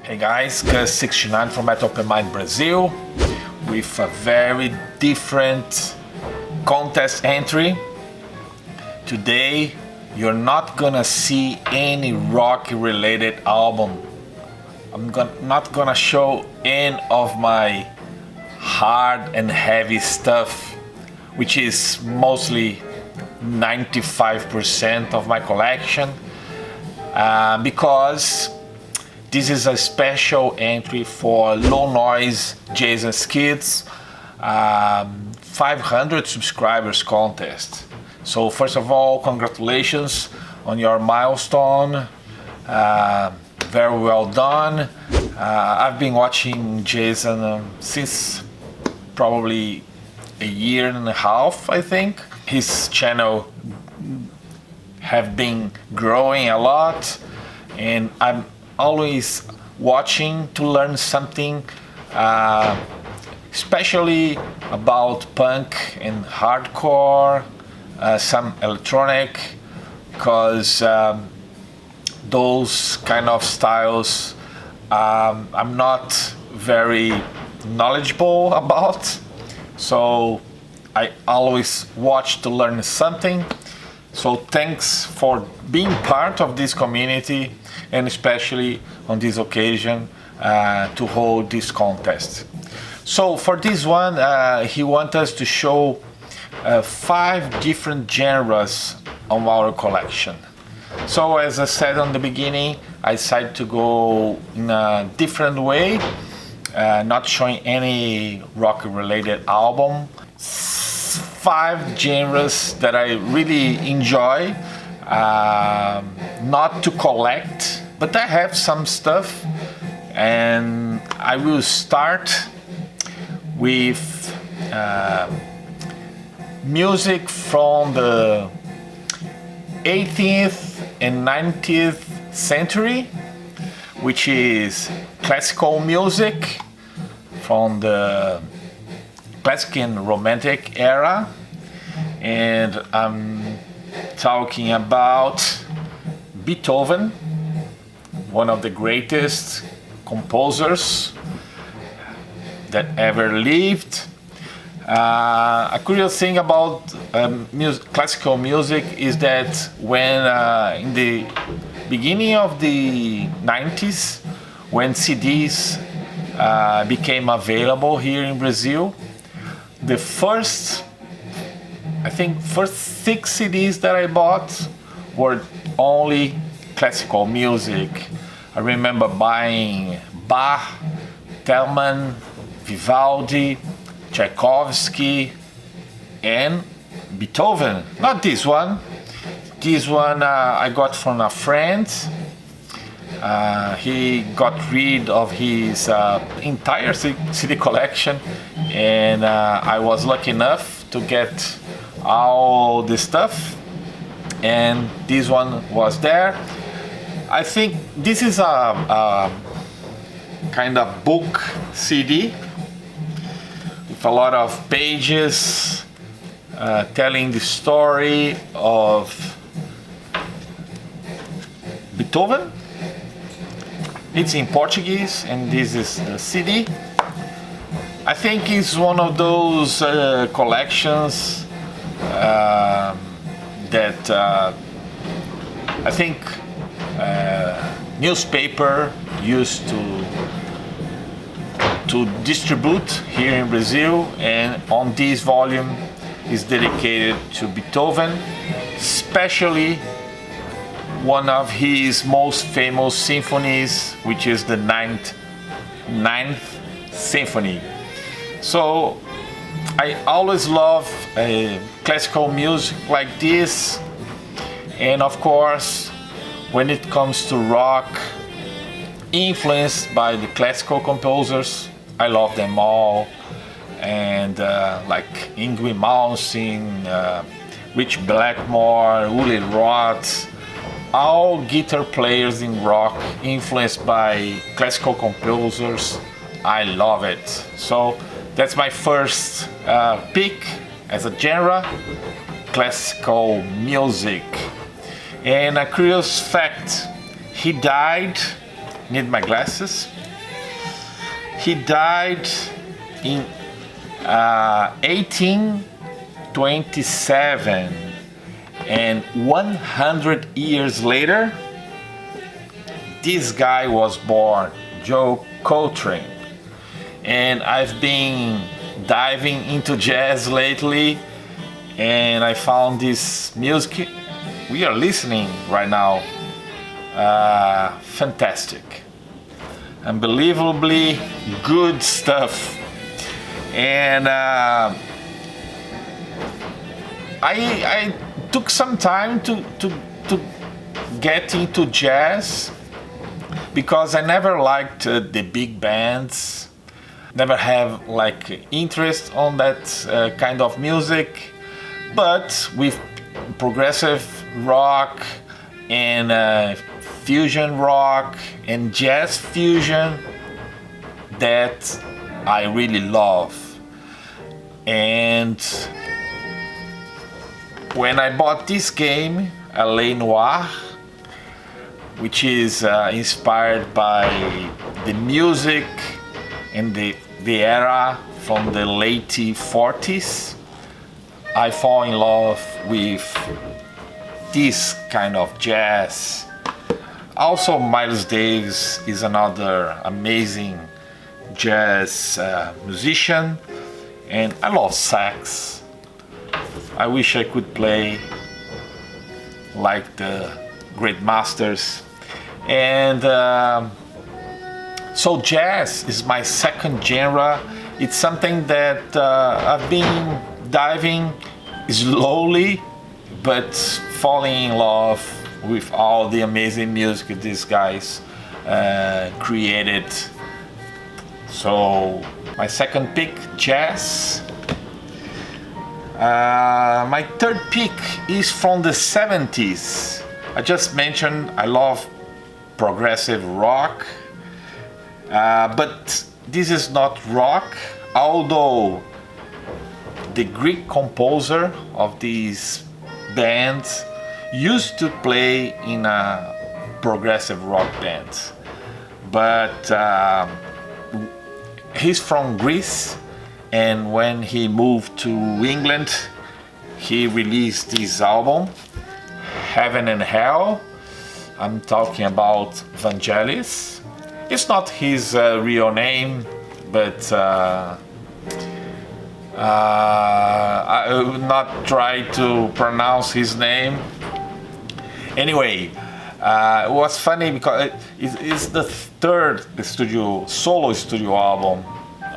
Hey guys, Gus69 from Metal Open Mind Brazil with a very different contest entry. Today you're not gonna see any rock related album. I'm not gonna show any of my hard and heavy stuff, which is mostly 95% of my collection, because this is a special entry for Low Noise Jason Skilz 500 subscribers contest. So first of all, congratulations on your milestone. Very well done. I've been watching Jason since probably a year and a half, I think. His channel have been growing a lot, and I'm always watching to learn something, especially about punk and hardcore, some electronic, because those kind of styles I'm not very knowledgeable about, so I always watch to learn something. So thanks for being part of this community, and especially on this occasion to hold this contest. So for this one, he wants us to show 5 different genres of our collection. So as I said on the beginning, I decided to go in a different way, not showing any rock related album. 5 genres that I really enjoy, not to collect, but I have some stuff, and I will start with music from the 18th and 19th century, which is classical music from the classic and romantic era, and I'm talking about Beethoven, one of the greatest composers that ever lived. A curious thing about classical music is that when in the beginning of the 90s, when CDs became available here in Brazil, the first 6 CDs that I bought were only classical music. I remember buying Bach, Telemann, Vivaldi, Tchaikovsky, and Beethoven. Not this one. This one I got from a friend. He got rid of his entire CD collection, and I was lucky enough to get all the stuff, and this one was there. I think this is a kind of book CD with a lot of pages telling the story of Beethoven. It's in Portuguese, and this is the CD. I think it's one of those collections that I think newspaper used to distribute here in Brazil, and on this volume is dedicated to Beethoven, especially one of his most famous symphonies, which is the ninth symphony. So I always love classical music like this, and of course when it comes to rock influenced by the classical composers, I love them all, and like Yngwie Malmsteen, Rich Blackmore, Uli Roth, all guitar players in rock influenced by classical composers. I love it. So that's my first pick as a genre, classical music. And a curious fact, he died need my glasses. He died in 1827, and 100 years later, this guy was born, Joe Coltrane. And I've been diving into jazz lately, and I found this music we are listening right now fantastic, unbelievably good stuff. And I took some time to get into jazz because I never liked the big bands, never have like interest on that kind of music. But with progressive rock and fusion rock and jazz fusion, that I really love. And when I bought this game, LA Noire, which is inspired by the music and the era from the late 40s, I fall in love with this kind of jazz. Also, Miles Davis is another amazing jazz musician, and I love sax. I wish I could play like the great masters. And so jazz is my second genre. It's something that I've been diving slowly, but falling in love with all the amazing music these guys created. So my second pick, jazz. My third pick is from the 70s. I just mentioned I love progressive rock, but this is not rock, although the Greek composer of these bands used to play in a progressive rock band. But he's from Greece, and when he moved to England, he released this album, Heaven and Hell. I'm talking about Vangelis. It's not his real name, but I will not try to pronounce his name. Anyway, it was funny because it's the third solo studio album,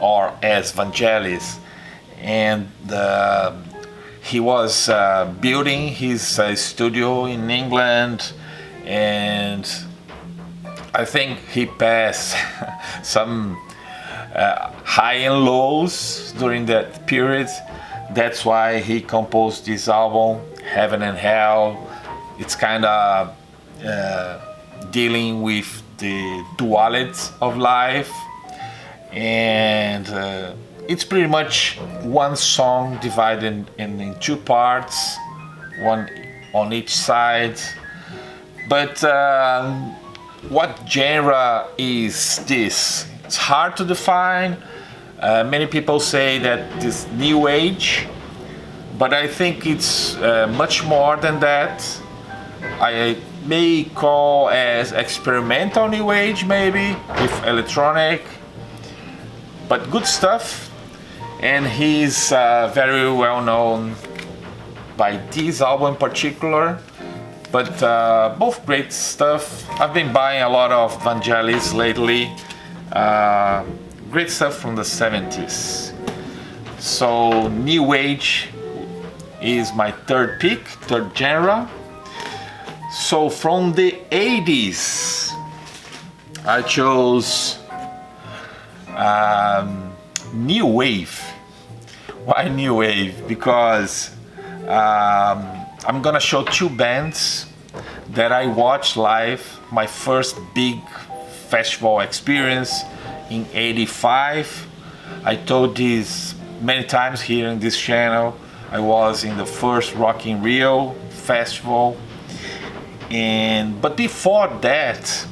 or as Vangelis, and he was building his studio in England, and I think he passed some high and lows during that period. That's why he composed this album, Heaven and Hell. It's kind of dealing with the duality of life, and it's pretty much one song divided in two parts, one on each side. But what genre is this? It's hard to define. Many people say that this new age, but I think it's much more than that. I may call as experimental new age, maybe with electronic, but good stuff. And he's very well known by this album in particular, but both great stuff. I've been buying a lot of Vangelis lately. Great stuff from the 70s. So new age is my third pick, third genre. So from the 80s, I chose new wave. Why new wave? Because I'm gonna show two bands that I watched live, my first big festival experience in '85. I told this many times here in this channel. I was in the first Rock in Rio festival, but before that,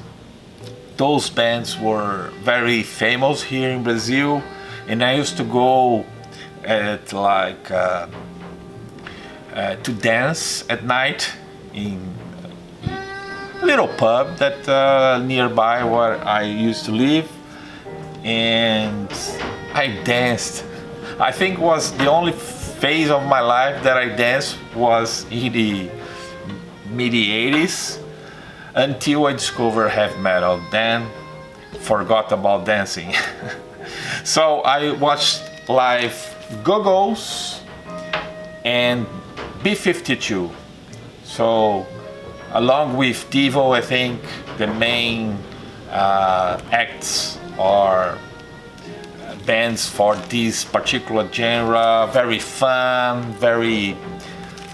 those bands were very famous here in Brazil, and I used to go at like to dance at night in a little pub that nearby where I used to live, and I danced. I think was the only phase of my life that I danced was in the mid 80s until I discovered heavy metal. Then forgot about dancing. So I watched live Go-Go's and B-52. So along with Devo, I think the main acts are bands for this particular genre. Very fun, very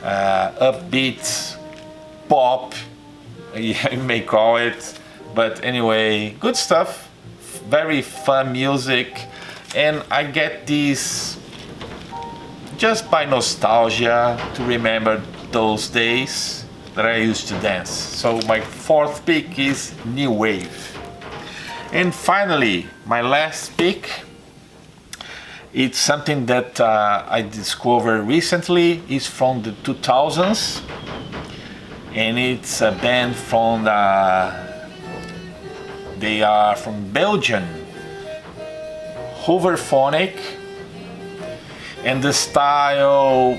upbeat pop, you may call it, but anyway, good stuff, very fun music, and I get this just by nostalgia to remember those days that I used to dance. So my fourth pick is New Wave. And finally, my last pick, it's something that I discovered recently. It's from the 2000s, and it's a band from they are from Belgium, Hoverphonic, and the style,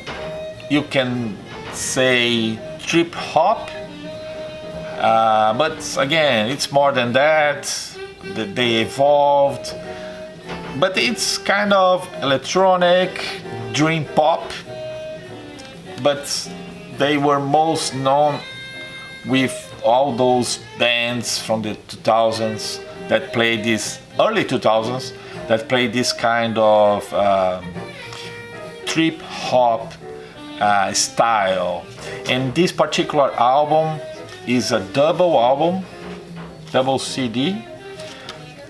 you can say trip hop, but again, it's more than that. They evolved, but it's kind of electronic, dream pop, but they were most known with all those bands from the 2000s that played this, early 2000s, that played this kind of trip hop style. And this particular album is a double album, double CD,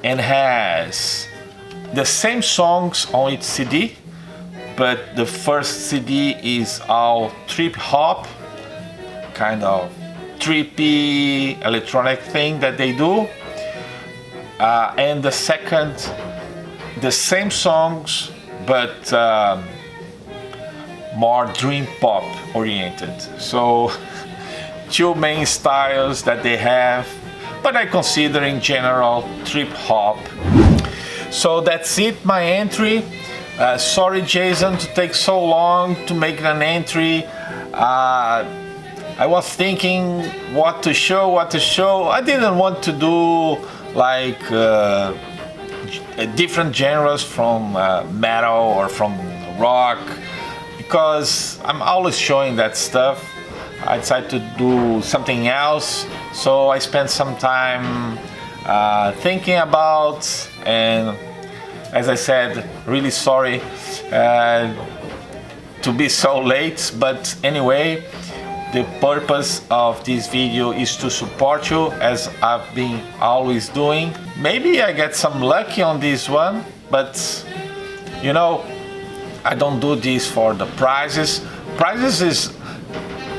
and has the same songs on each CD, but the first CD is all trip hop, kind of trippy electronic thing that they do, and the second, the same songs but more dream pop oriented. So two main styles that they have, but I consider in general trip hop. So that's it, my entry. Sorry, Jason, to take so long to make an entry. I was thinking what to show. I didn't want to do like different genres from metal or from rock, because I'm always showing that stuff. I decided to do something else, so I spent some time thinking about, and as I said, really sorry to be so late, but anyway, the purpose of this video is to support you, as I've been always doing. Maybe I get some lucky on this one, but you know, I don't do this for the prizes. Prizes is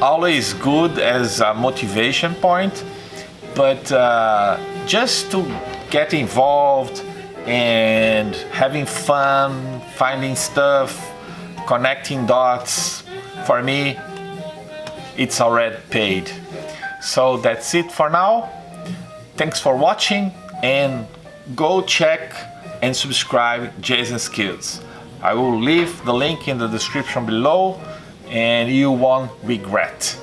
always good as a motivation point, but just to get involved and having fun, finding stuff, connecting dots, for me, it's already paid. So that's it for now. Thanks for watching, and go check and subscribe Jason Skilz. I will leave the link in the description below, and you won't regret.